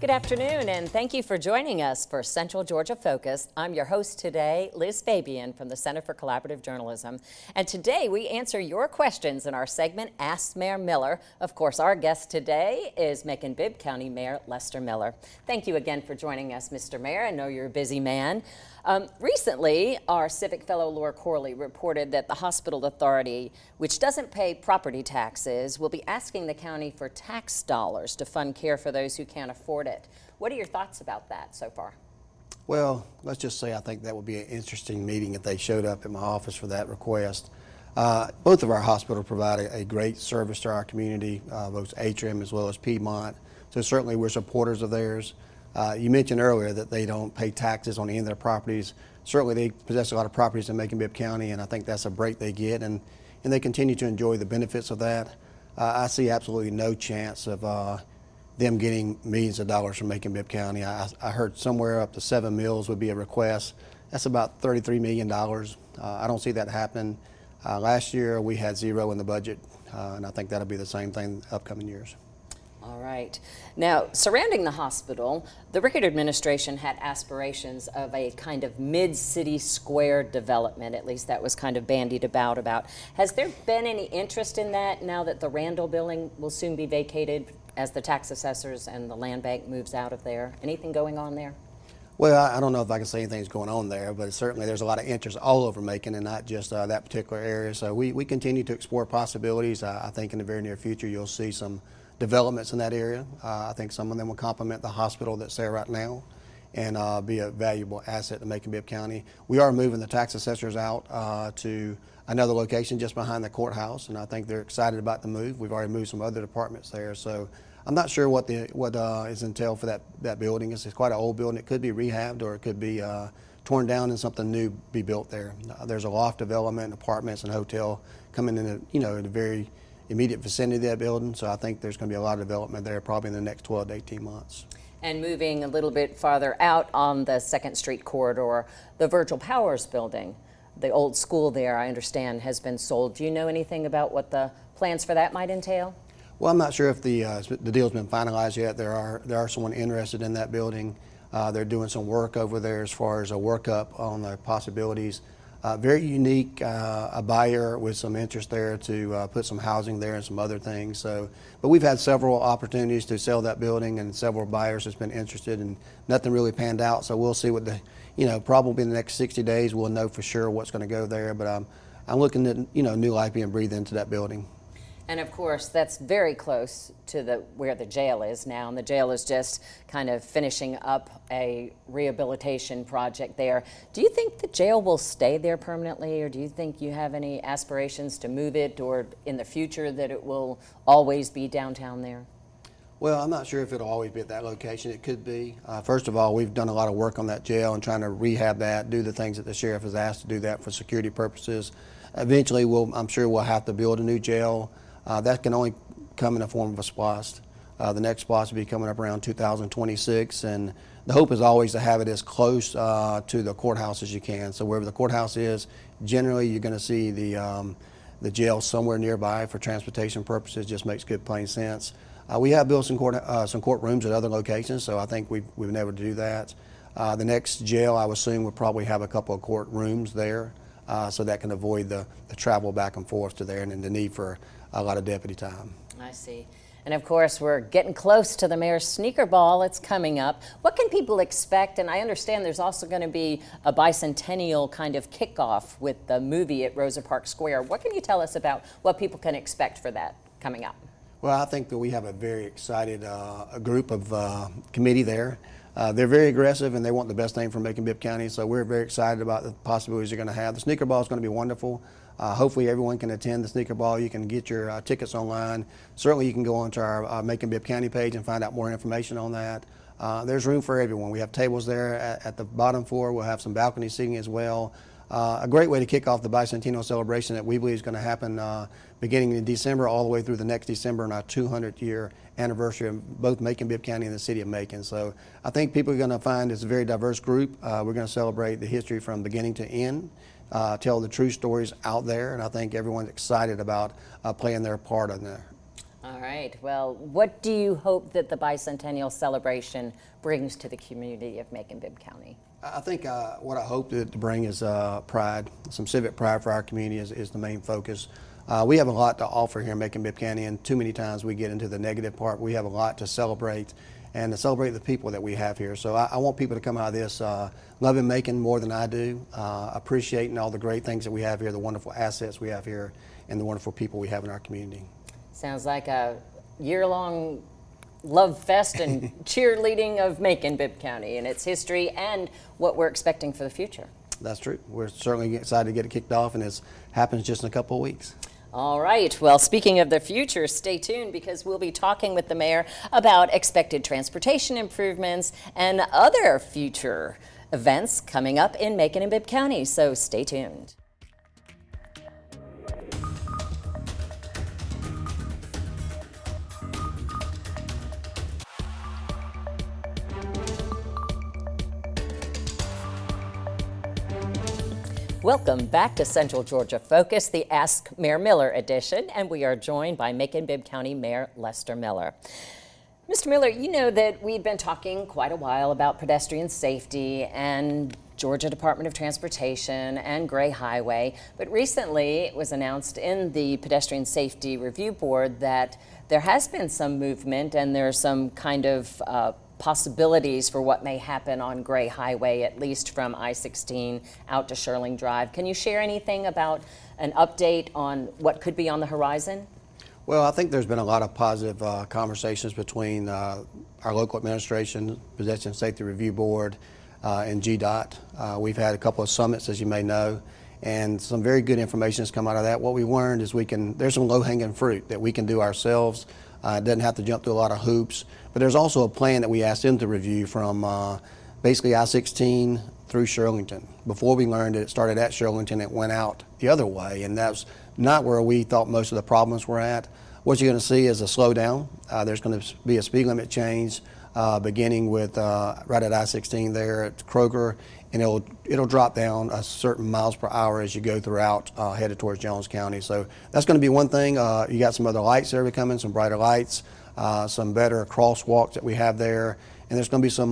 Good afternoon, and thank you for joining us for Central Georgia Focus. I'm your host today, Liz Fabian from the Center for Collaborative Journalism. And today we answer your questions in our segment, Ask Mayor Miller. Of course, our guest today is Macon-Bibb County Mayor Lester Miller. Thank you again for joining us, Mr. Mayor. I know you're a busy man. Recently, our civic fellow Laura Corley reported that the hospital authority, which doesn't pay property taxes, will be asking the county for tax dollars to fund care for those who can't afford it. What are your thoughts about that so far? Well, let's just say I think that would be an interesting meeting if they showed up at my office for that request. Both of our hospitals provide a great service to our community, both Atrium as well as Piedmont. So certainly we're supporters of theirs. You mentioned earlier that they don't pay taxes on any of their properties. Certainly they possess a lot of properties in Macon-Bibb County, and I think that's a break they get, and they continue to enjoy the benefits of that. I see absolutely no chance of them getting millions of dollars from Macon-Bibb County. I heard somewhere up to 7 mills would be a request. That's about $33 million. I don't see that happening. Last year we had zero in the budget, and I think that'll be the same thing upcoming years. All right. Now, surrounding the hospital, the Rickard administration had aspirations of a kind of mid-city square development. At least that was kind of bandied about. Has there been any interest in that now that the Randall building will soon be vacated as the tax assessors and the land bank moves out of there? Anything going on there? Well, I don't know if I can say anything's going on there, but certainly there's a lot of interest all over Macon and not just that particular area. So we continue to explore possibilities. I think in the very near future you'll see some developments in that area. I think some of them will complement the hospital that's there right now and be a valuable asset to Macon-Bibb County. We are moving the tax assessors out to another location just behind the courthouse, and I think they're excited about the move. We've already moved some other departments there, so I'm not sure what is entailed for that building. It's quite an old building. It could be rehabbed or it could be torn down and something new be built there. There's a loft development, apartments, and hotel coming in in the very immediate vicinity of that building, so I think there's going to be a lot of development there probably in the next 12 to 18 months. And moving a little bit farther out on the 2nd Street corridor, the Virgil Powers building, the old school there, I understand, has been sold. Do you know anything about what the plans for that might entail? Well, I'm not sure if the deal's been finalized yet. There are someone interested in that building. They're doing some work over there as far as a workup on the possibilities. Very unique, a buyer with some interest there to put some housing there and some other things. So, but we've had several opportunities to sell that building and several buyers that's been interested, and nothing really panned out. So we'll see what probably in the next 60 days we'll know for sure what's going to go there. But I'm looking at new life being breathed into that building. And of course, that's very close to where the jail is now, and the jail is just kind of finishing up a rehabilitation project there. Do you think the jail will stay there permanently, or do you think you have any aspirations to move it, or in the future that it will always be downtown there? Well, I'm not sure if it'll always be at that location. It could be. First of all, we've done a lot of work on that jail and trying to rehab that, do the things that the sheriff has asked to do that for security purposes. Eventually, I'm sure we'll have to build a new jail. That can only come in the form of a SPLOST. The next SPLOST will be coming up around 2026, and the hope is always to have it as close to the courthouse as you can. So wherever the courthouse is, generally you're going to see the jail somewhere nearby for transportation purposes. Just makes good plain sense. We have built some courtrooms at other locations, so I think we've been able to do that. The next jail, I would assume, will probably have a couple of courtrooms there, so that can avoid the travel back and forth to there and the need for a lot of deputy time. I see. And of course, we're getting close to the mayor's sneaker ball. It's coming up. What can people expect? And I understand there's also going to be a bicentennial kind of kickoff with the movie at Rosa Parks Square. What can you tell us about what people can expect for that coming up? Well, I think that we have a very excited group of committee there. They're very aggressive and they want the best thing for Macon-Bibb County, so we're very excited about the possibilities they're going to have. The sneaker ball is going to be wonderful. Hopefully everyone can attend the sneaker ball. You can get your tickets online. Certainly you can go onto our Macon-Bibb County page and find out more information on that. There's room for everyone. We have tables there at the bottom floor. We'll have some balcony seating as well. A great way to kick off the bicentennial celebration that we believe is going to happen beginning in December all the way through the next December on our 200th year anniversary of both Macon-Bibb County and the city of Macon. So I think people are going to find it's a very diverse group. We're going to celebrate the history from beginning to end, tell the true stories out there, and I think everyone's excited about playing their part in there. All right. Well, what do you hope that the bicentennial celebration brings to the community of Macon-Bibb County? I think what I hope to bring is pride, some civic pride for our community is the main focus. We have a lot to offer here in Macon-Bibb County, and too many times we get into the negative part. We have a lot to celebrate, and to celebrate the people that we have here. So I want people to come out of this loving Macon more than I do, appreciating all the great things that we have here, the wonderful assets we have here, and the wonderful people we have in our community. Sounds like a year-long love fest and cheerleading of Macon-Bibb County and its history and what we're expecting for the future. That's true. We're certainly excited to get it kicked off, and it happens just in a couple of weeks. All right. Well, speaking of the future, stay tuned because we'll be talking with the mayor about expected transportation improvements and other future events coming up in Macon and Bibb County. So stay tuned. Welcome back to Central Georgia Focus, the Ask Mayor Miller edition, and we are joined by Macon-Bibb County Mayor Lester Miller. Mr. Miller, you know that we've been talking quite a while about pedestrian safety and Georgia Department of Transportation and Gray Hwy, but recently it was announced in the Pedestrian Safety Review Board that there has been some movement and there's some kind of possibilities for what may happen on Gray Hwy, at least from I-16 out to Sherling Drive. Can you share anything about an update on what could be on the horizon? Well, I think there's been a lot of positive conversations between our local administration, Pedestrian Safety Review Board, and GDOT. We've had a couple of summits, as you may know, and some very good information has come out of that. What we learned is there's some low-hanging fruit that we can do ourselves. It doesn't have to jump through a lot of hoops. But there's also a plan that we asked them to review from basically I-16 through Shirlington. Before we learned it started at Shirlington, it went out the other way, and that's not where we thought most of the problems were at. What you're going to see is a slowdown. There's going to be a speed limit change beginning with right at I-16 there at Kroger, and it'll drop down a certain miles per hour as you go throughout headed towards Jones County. So that's going to be one thing. You got some other lights there coming, some brighter lights, some better crosswalks that we have there, and there's going to be some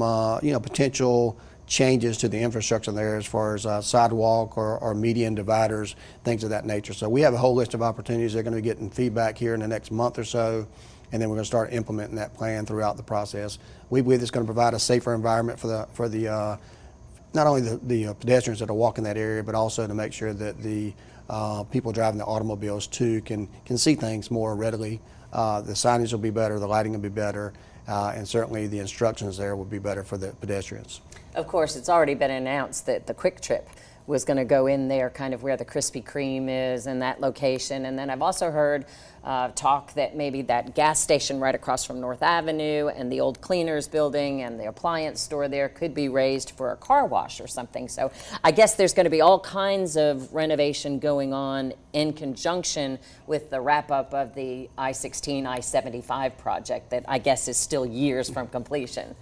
potential changes to the infrastructure there as far as sidewalk or median dividers, things of that nature. So we have a whole list of opportunities. They're going to be getting feedback here in the next month or so, and then we're going to start implementing that plan throughout the process. We believe it's going to provide a safer environment for the not only the pedestrians that are walking that area, but also to make sure that the people driving the automobiles too can see things more readily. The signage will be better, the lighting will be better, and certainly the instructions there will be better for the pedestrians. Of course, it's already been announced that the Quick Trip was going to go in there kind of where the Krispy Kreme is in that location. And then I've also heard talk that maybe that gas station right across from North Avenue and the old cleaners building and the appliance store there could be raised for a car wash or something. So I guess there's going to be all kinds of renovation going on in conjunction with the wrap up of the I-16, I-75 project that I guess is still years from completion.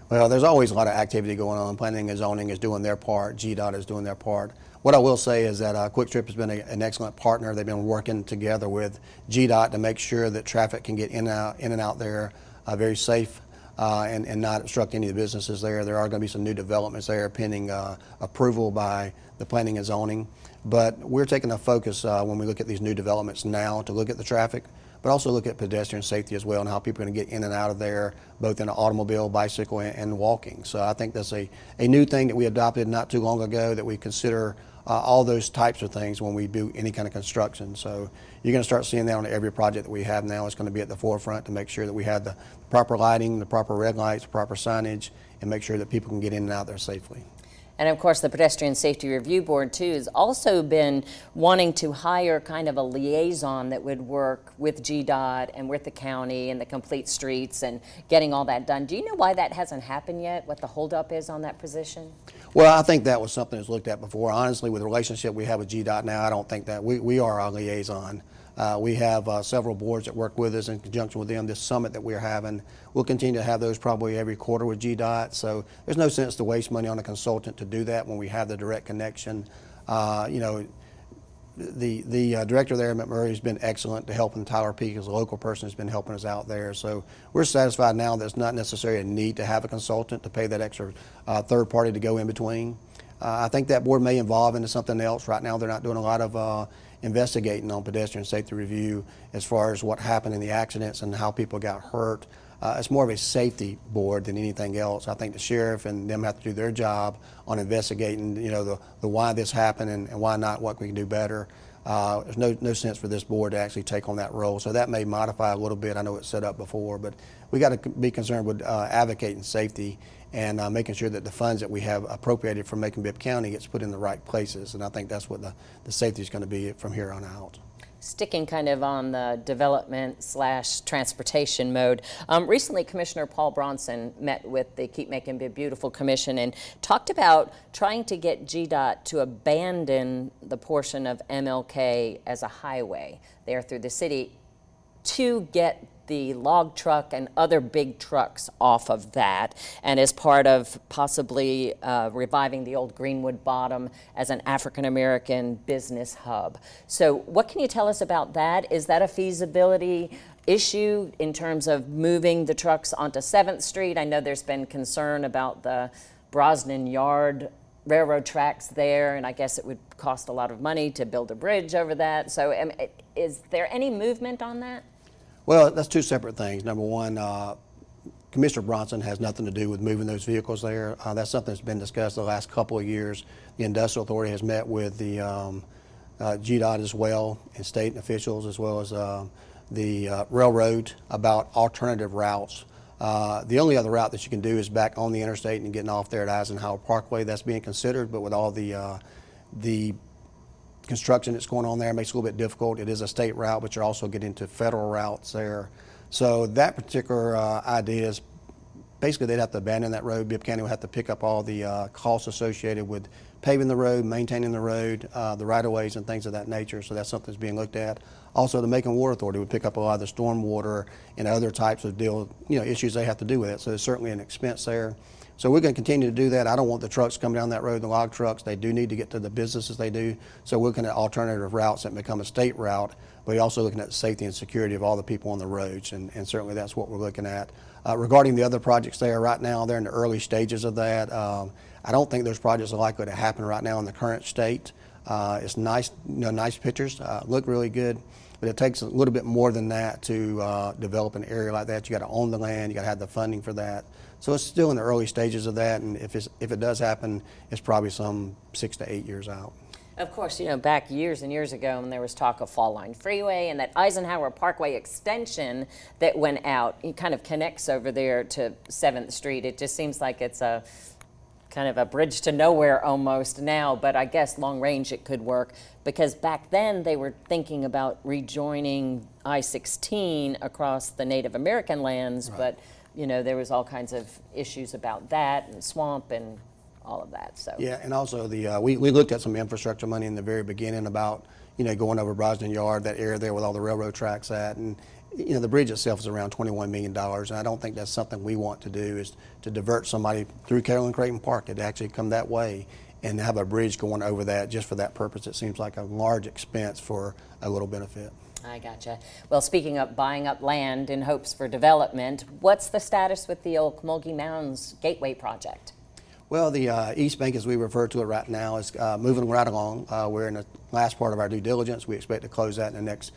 Well, there's always a lot of activity going on. Planning and zoning is doing their part. GDOT is doing their part. What I will say is that Quick Trip has been an excellent partner. They've been working together with GDOT to make sure that traffic can get in and out there very safe and not obstruct any of the businesses there. There are going to be some new developments there pending approval by the planning and zoning. But we're taking a focus when we look at these new developments now to look at the traffic, but also look at pedestrian safety as well and how people are going to get in and out of there, both in an automobile, bicycle, and walking. So I think that's a new thing that we adopted not too long ago, that we consider all those types of things when we do any kind of construction. So you're going to start seeing that on every project that we have now. It's going to be at the forefront to make sure that we have the proper lighting, the proper red lights, the proper signage, and make sure that people can get in and out there safely. And of course, the Pedestrian Safety Review Board, too, has also been wanting to hire kind of a liaison that would work with GDOT and with the county and the complete streets and getting all that done. Do you know why that hasn't happened yet, what the holdup is on that position? Well, I think that was something that's looked at before. Honestly, with the relationship we have with GDOT now, I don't think that we are our liaison. We have several boards that work with us in conjunction with them. This summit that we're having, we'll continue to have those probably every quarter with GDOT. So there's no sense to waste money on a consultant to do that when we have the direct connection. the director there, McMurray, has been excellent to helping Tyler Peak as a local person, has been helping us out there. So we're satisfied now that it's not necessarily a need to have a consultant to pay that extra third party to go in between. I think that board may evolve into something else. Right now they're not doing a lot of investigating on pedestrian safety review as far as what happened in the accidents and how people got hurt. It's more of a safety board than anything else. I think the sheriff and them have to do their job on investigating, you know, the why this happened and why not, what we can do better. There's no sense for this board to actually take on that role. So that may modify a little bit. I know it's set up before, but we got to be concerned with advocating safety and making sure that the funds that we have appropriated from Macon-Bibb County gets put in the right places. And I think that's what the safety is going to be from here on out. Sticking kind of on the development / transportation mode, recently Commissioner Paul Bronson met with the Keep Macon-Bibb Beautiful Commission and talked about trying to get GDOT to abandon the portion of MLK as a highway there through the city to get the log truck and other big trucks off of that, and as part of possibly reviving the old Greenwood Bottom as an African-American business hub. So what can you tell us about that? Is that a feasibility issue in terms of moving the trucks onto 7th Street? I know there's been concern about the Brosnan Yard railroad tracks there, and I guess it would cost a lot of money to build a bridge over that. So is there any movement on that? Well, that's two separate things. Number one, Commissioner Bronson has nothing to do with moving those vehicles there. That's something that's been discussed the last couple of years. The Industrial Authority has met with the GDOT as well, and state officials, as well as the railroad, about alternative routes. The only other route that you can do is back on the interstate and getting off there at Eisenhower Parkway. That's being considered, but with all the construction that's going on there, it makes it a little bit difficult. It is a state route, but you're also getting into federal routes there. So that particular idea is basically they'd have to abandon that road. Bibb County would have to pick up all the costs associated with paving the road, maintaining the road, the right-of-ways and things of that nature. So that's something that's being looked at. Also, the Macon Water Authority would pick up a lot of the stormwater and other types of issues they have to do with it. So there's certainly an expense there. So we're going to continue to do that. I don't want the trucks coming down that road, the log trucks. They do need to get to the businesses they do. So we're looking at alternative routes that become a state route, but we're also looking at the safety and security of all the people on the roads, and certainly that's what we're looking at. Regarding the other projects there, right now they're in the early stages of that. I don't think those projects are likely to happen right now in the current state. It's nice, nice pictures, look really good, but it takes a little bit more than that to develop an area like that. You got to own the land, you got to have the funding for that. So it's still in the early stages of that, and if it does happen, it's probably some 6 to 8 years out. Of course, back years and years ago when there was talk of Fall Line Freeway and that Eisenhower Parkway extension that went out, it kind of connects over there to 7th Street. It just seems like it's a kind of a bridge to nowhere almost now, but I guess long range it could work, because back then they were thinking about rejoining I-16 across the Native American lands, right. But there was all kinds of issues about that and swamp and all of that. So yeah, and also we looked at some infrastructure money in the very beginning about going over Brosnan Yard, that area there with all the railroad tracks at, and the bridge itself is around $21 million, and I don't think that's something we want to do, is to divert somebody through Carolyn Creighton Park. It'd actually come that way and have a bridge going over that just for that purpose. It seems like a large expense for a little benefit. I gotcha. Well, speaking of buying up land in hopes for development, what's the status with the old Camulkey Mounds Gateway project? Well, the East Bank, as we refer to it right now, is moving right along. We're in the last part of our due diligence. We expect to close that in the next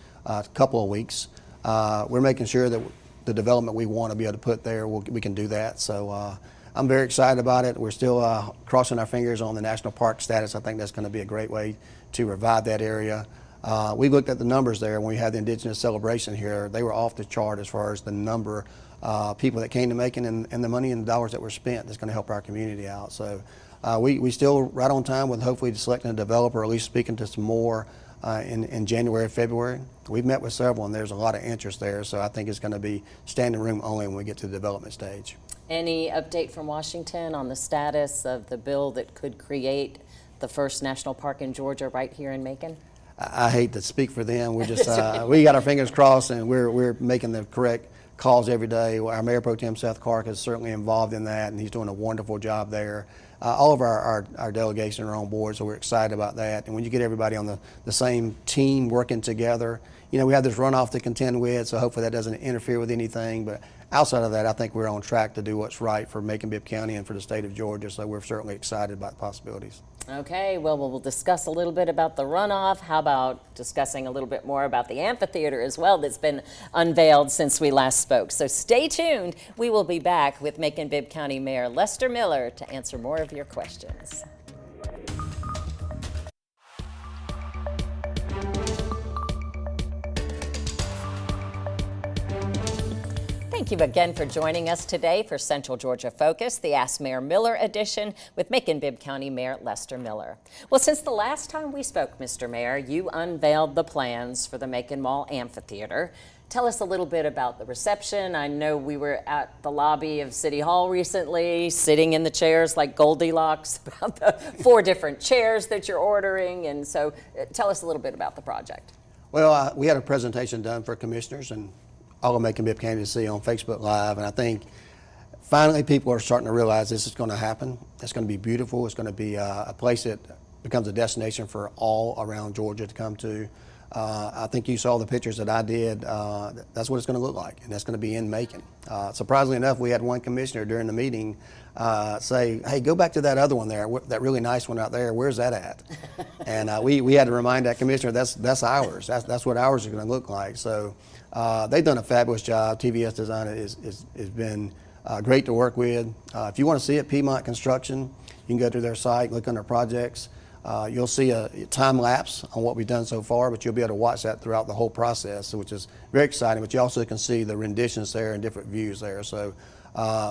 couple of weeks. We're making sure that the development we want to be able to put there, we can do that. So I'm very excited about it. We're still crossing our fingers on the national park status. I think that's going to be a great way to revive that area. We looked at the numbers there when we had the Indigenous celebration here. They were off the chart as far as the number of people that came to Macon and the money and the dollars that were spent that's going to help our community out. So we still right on time with hopefully selecting a developer, or at least speaking to some more in January, February. We've met with several, and there's a lot of interest there. So I think it's going to be standing room only when we get to the development stage. Any update from Washington on the status of the bill that could create the first national park in Georgia right here in Macon? I hate to speak for them. We're just we got our fingers crossed, and we're making the correct calls every day. Our Mayor Pro Tem Seth Clark is certainly involved in that, and he's doing a wonderful job there. all of our delegation are on board, so we're excited about that. And when you get everybody on the same team working together, we have this runoff to contend with, so hopefully that doesn't interfere with anything. But outside of that, I think we're on track to do what's right for Macon-Bibb County and for the state of Georgia, so we're certainly excited about the possibilities. Okay, well, we'll discuss a little bit about the runoff. How about discussing a little bit more about the amphitheater as well that's been unveiled since we last spoke. So stay tuned. We will be back with Macon-Bibb County Mayor Lester Miller to answer more of your questions. Thank you again for joining us today for Central Georgia Focus, the Ask Mayor Miller edition with Macon-Bibb County Mayor Lester Miller. Well, since the last time we spoke, Mr. Mayor, you unveiled the plans for the Macon Mall Amphitheater. Tell us a little bit about the reception. I know we were at the lobby of City Hall recently, sitting in the chairs like Goldilocks, about the 4 different chairs that you're ordering. And so tell us a little bit about the project. Well, we had a presentation done for commissioners and all of Macon-Bibb County to see on Facebook Live, and I think finally people are starting to realize this is going to happen. It's going to be beautiful. It's going to be a place that becomes a destination for all around Georgia to come to. I think you saw the pictures that I did. That's what it's going to look like, and that's going to be in Macon. Surprisingly enough, we had one commissioner during the meeting say, "Hey, go back to that other one there, that really nice one out there. Where's that at?" And we had to remind that commissioner that's ours. That's what ours is going to look like. So they've done a fabulous job. TVS Design has been great to work with. If you want to see it, Piedmont Construction, you can go to their site, look under projects. You'll see a time lapse on what we've done so far, but you'll be able to watch that throughout the whole process, which is very exciting. But you also can see the renditions there and different views there. So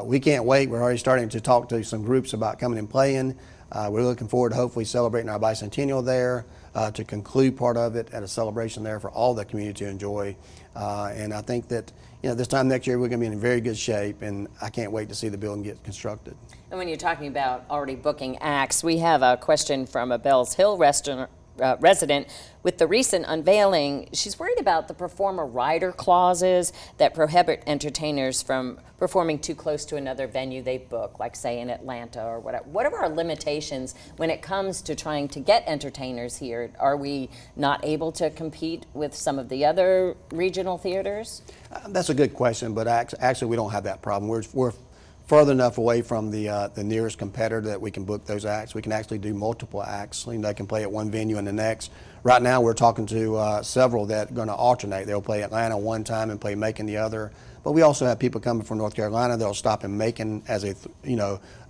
we can't wait. We're already starting to talk to some groups about coming and playing. We're looking forward to hopefully celebrating our bicentennial there, to conclude part of it at a celebration there for all the community to enjoy. And I think that this time next year we're going to be in very good shape, and I can't wait to see the building get constructed. And when you're talking about already booking acts, we have a question from a Bells Hill resident. With the recent unveiling, she's worried about the performer rider clauses that prohibit entertainers from performing too close to another venue they book, like say in Atlanta or whatever. What are our limitations when it comes to trying to get entertainers here? Are we not able to compete with some of the other regional theaters? That's a good question, but actually we don't have that problem. We're further enough away from the nearest competitor that we can book those acts. We can actually do multiple acts. They can play at one venue and the next. Right now we're talking to several that are going to alternate. They'll play Atlanta one time and play Macon the other. But we also have people coming from North Carolina. They'll stop in Macon as a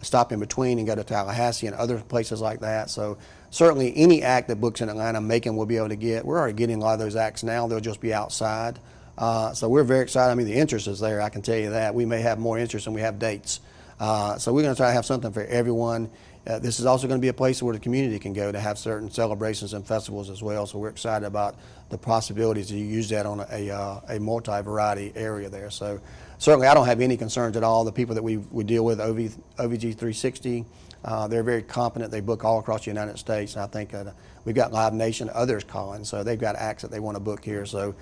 stop in between and go to Tallahassee and other places like that. So certainly any act that books in Atlanta, Macon will be able to get. We're already getting a lot of those acts now. They'll just be outside. So we're very excited. I mean, the interest is there, I can tell you that. We may have more interest than we have dates. So we're going to try to have something for everyone. This is also going to be a place where the community can go to have certain celebrations and festivals as well. So we're excited about the possibilities to use that on a multi-variety area there. So certainly I don't have any concerns at all. The people that we deal with, OVG 360, they're very competent. They book all across the United States. And I think we've got Live Nation, others calling. So they've got acts that they want to book here. So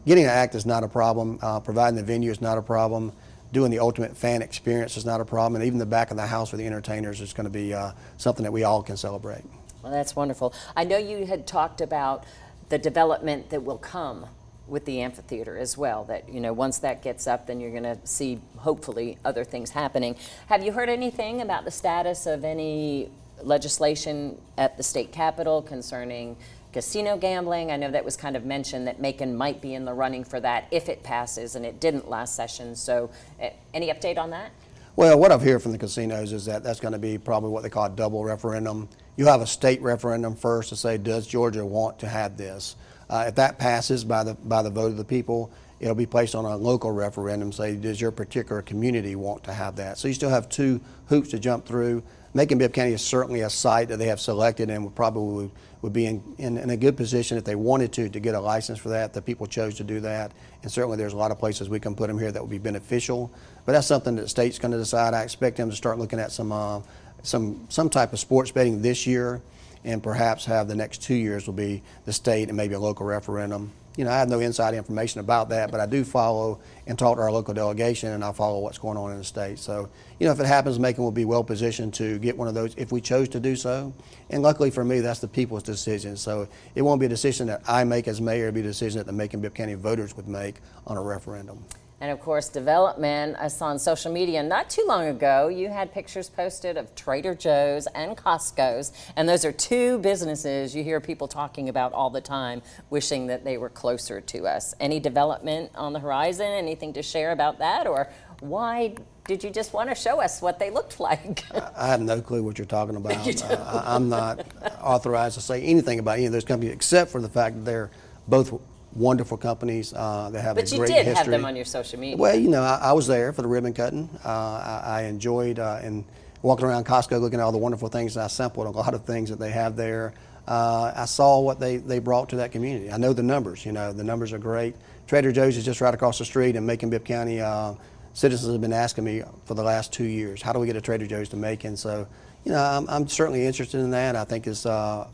getting an act is not a problem. Providing the venue is not a problem. Doing the ultimate fan experience is not a problem. And even the back of the house for the entertainers is going to be something that we all can celebrate. Well, that's wonderful. I know you had talked about the development that will come with the amphitheater as well, that once that gets up, then you're going to see hopefully other things happening. Have you heard anything about the status of any legislation at the state capitol concerning casino gambling? I know that was kind of mentioned that Macon might be in the running for that if it passes, and it didn't last session. So any update on that? Well, what I've heard from the casinos is that that's going to be probably what they call a double referendum. You'll have a state referendum first to say, does Georgia want to have this? If that passes by the vote of the people, it'll be placed on a local referendum, say, does your particular community want to have that? So you still have 2 hoops to jump through. Macon-Bibb County is certainly a site that they have selected and would be in a good position if they wanted to get a license for that. The people chose to do that, and certainly there's a lot of places we can put them here that would be beneficial. But that's something that the state's going to decide. I expect them to start looking at some type of sports betting this year, and perhaps have the next 2 years will be the state and maybe a local referendum. I have no inside information about that, but I do follow and talk to our local delegation, and I follow what's going on in the state. So, if it happens, Macon will be well positioned to get one of those if we chose to do so. And luckily for me, that's the people's decision. So it won't be a decision that I make as mayor. It'll be a decision that the Macon-Bibb County voters would make on a referendum. And of course, development. I saw on social media not too long ago, you had pictures posted of Trader Joe's and Costco's. And those are two businesses you hear people talking about all the time, wishing that they were closer to us. Any development on the horizon? Anything to share about that? Or why did you just want to show us what they looked like? I have no clue what you're talking about. You don't? I'm not authorized to say anything about any of those companies except for the fact that they're both wonderful companies that have a great history. But you did have them on your social media. Well, I was there for the ribbon cutting. I enjoyed and walking around Costco looking at all the wonderful things. I sampled a lot of things that they have there. I saw what they brought to that community. I know the numbers. The numbers are great. Trader Joe's is just right across the street in Macon-Bibb County. Citizens have been asking me for the last 2 years, how do we get a Trader Joe's to Macon? So, I'm certainly interested in that. I think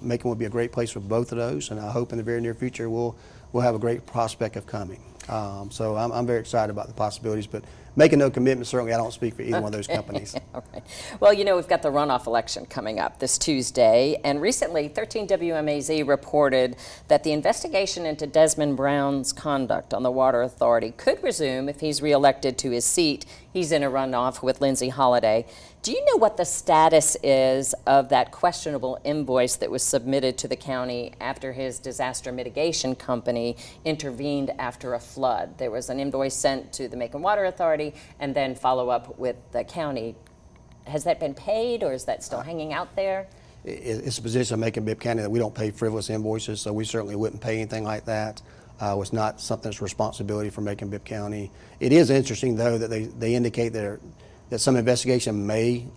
Macon would be a great place for both of those, and I hope in the very near future we'll have a great prospect of coming. So I'm very excited about the possibilities, but making no commitment, certainly I don't speak for either one of those companies. All right. Well, we've got the runoff election coming up this Tuesday, and recently 13 WMAZ reported that the investigation into Desmond Brown's conduct on the Water Authority could resume if he's reelected to his seat. He's in a runoff with Lindsay Holliday. Do you know what the status is of that questionable invoice that was submitted to the county after his disaster mitigation company intervened after a flood? There was an invoice sent to the Macon Water Authority and then follow up with the county. Has that been paid, or is that still hanging out there? It's a position of Macon-Bibb County that we don't pay frivolous invoices, so we certainly wouldn't pay anything like that. It's not something that's responsibility for Macon-Bibb County. It is interesting, though, that they indicate that some investigation may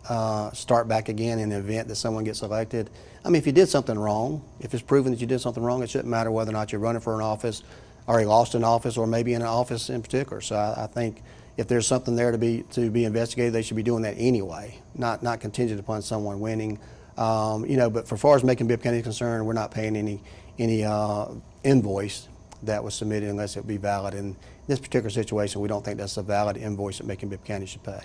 start back again in the event that someone gets elected. I mean, if you did something wrong, if it's proven that you did something wrong, it shouldn't matter whether or not you're running for an office or you lost an office or maybe in an office in particular. So I think if there's something there to be investigated, they should be doing that anyway, not contingent upon someone winning. But for far as Macon-Bibb County is concerned, we're not paying any invoice that was submitted unless it be valid. In this particular situation, we don't think that's a valid invoice that Macon-Bibb County should pay.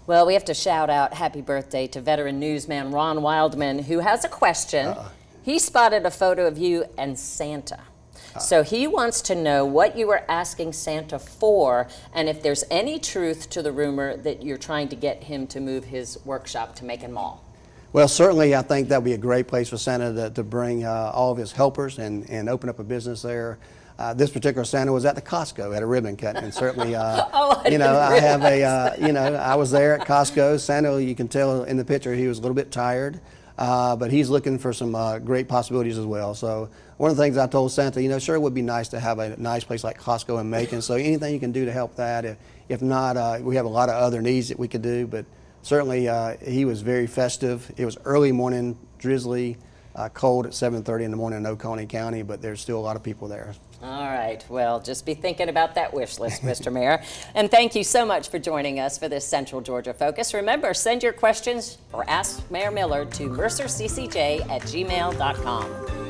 Well, we have to shout out happy birthday to veteran newsman Ron Wildman, who has a question. He spotted a photo of you and Santa. So he wants to know what you were asking Santa for, and if there's any truth to the rumor that you're trying to get him to move his workshop to Macon Mall. Well, certainly I think that would be a great place for Santa to bring all of his helpers and open up a business there. This particular Santa was at the Costco at a ribbon cut, and certainly, I have I was there at Costco. Santa, you can tell in the picture, he was a little bit tired, but he's looking for some great possibilities as well. So one of the things I told Santa, sure, it would be nice to have a nice place like Costco in Macon. So anything you can do to help that. If not, we have a lot of other needs that we could do, but certainly he was very festive. It was early morning, drizzly, cold at 7:30 in the morning in Oconee County, but there's still a lot of people there. All right. Well, just be thinking about that wish list, Mr. Mayor. And thank you so much for joining us for this Central Georgia Focus. Remember, send your questions or Ask Mayor Miller to mercerccj@gmail.com.